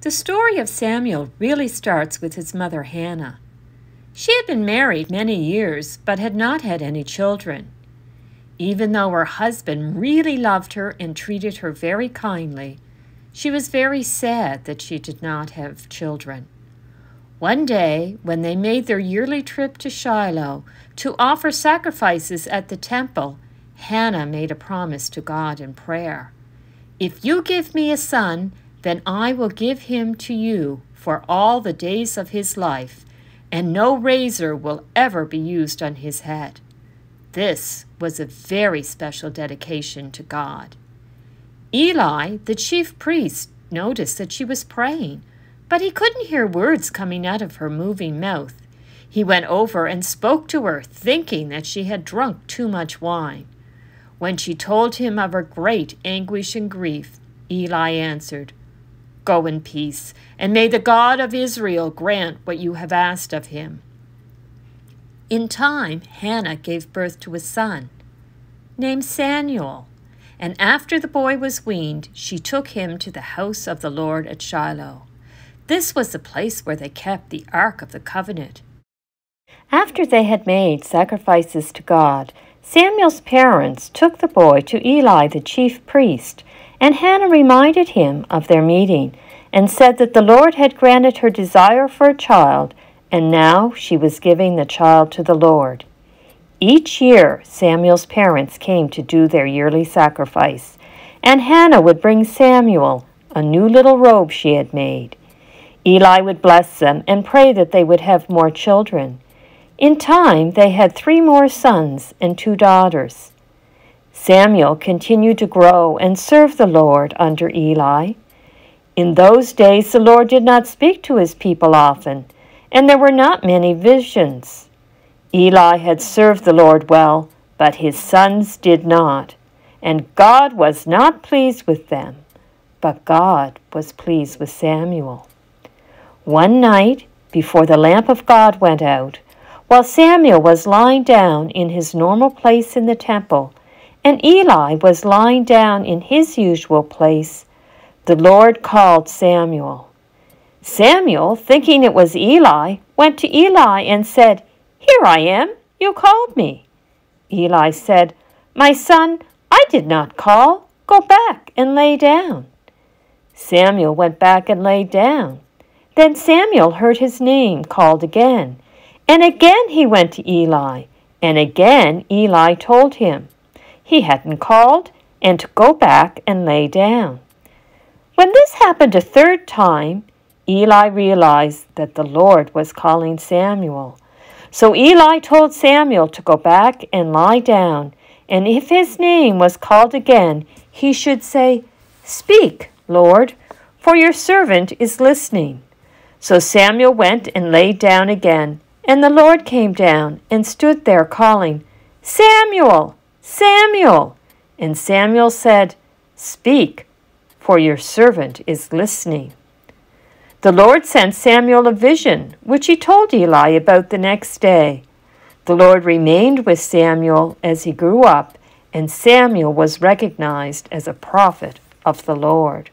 The story of Samuel really starts with his mother Hannah. She had been married many years but had not had any children. Even though her husband really loved her and treated her very kindly, she was very sad that she did not have children. One day, when they made their yearly trip to Shiloh to offer sacrifices at the temple, Hannah made a promise to God in prayer. "If you give me a son, then I will give him to you for all the days of his life, and no razor will ever be used on his head." This was a very special dedication to God. Eli, the chief priest, noticed that she was praying, but he couldn't hear words coming out of her moving mouth. He went over and spoke to her, thinking that she had drunk too much wine. When she told him of her great anguish and grief, Eli answered, "Go in peace, and may the God of Israel grant what you have asked of him." In time, Hannah gave birth to a son, named Samuel, and after the boy was weaned, she took him to the house of the Lord at Shiloh. This was the place where they kept the Ark of the Covenant. After they had made sacrifices to God, Samuel's parents took the boy to Eli the chief priest, and Hannah reminded him of their meeting and said that the Lord had granted her desire for a child, and now she was giving the child to the Lord. Each year, Samuel's parents came to do their yearly sacrifice, and Hannah would bring Samuel a new little robe she had made. Eli would bless them and pray that they would have more children. In time, they had 3 more sons and 2 daughters. Samuel continued to grow and serve the Lord under Eli. In those days, the Lord did not speak to his people often, and there were not many visions. Eli had served the Lord well, but his sons did not, and God was not pleased with them, but God was pleased with Samuel. One night, before the lamp of God went out, while Samuel was lying down in his normal place in the temple, and Eli was lying down in his usual place, the Lord called Samuel. Samuel, thinking it was Eli, went to Eli and said, "Here I am, you called me." Eli said, "My son, I did not call. Go back and lay down." Samuel went back and lay down. Then Samuel heard his name called again, and again he went to Eli, and again Eli told him he hadn't called and to go back and lay down. When this happened a 3rd time, Eli realized that the Lord was calling Samuel. So Eli told Samuel to go back and lie down, and if his name was called again, he should say, "Speak, Lord, for your servant is listening." So Samuel went and laid down again, and the Lord came down and stood there calling, "Samuel, Samuel." And Samuel said, "Speak, for your servant is listening." The Lord sent Samuel a vision, which he told Eli about the next day. The Lord remained with Samuel as he grew up, and Samuel was recognized as a prophet of the Lord.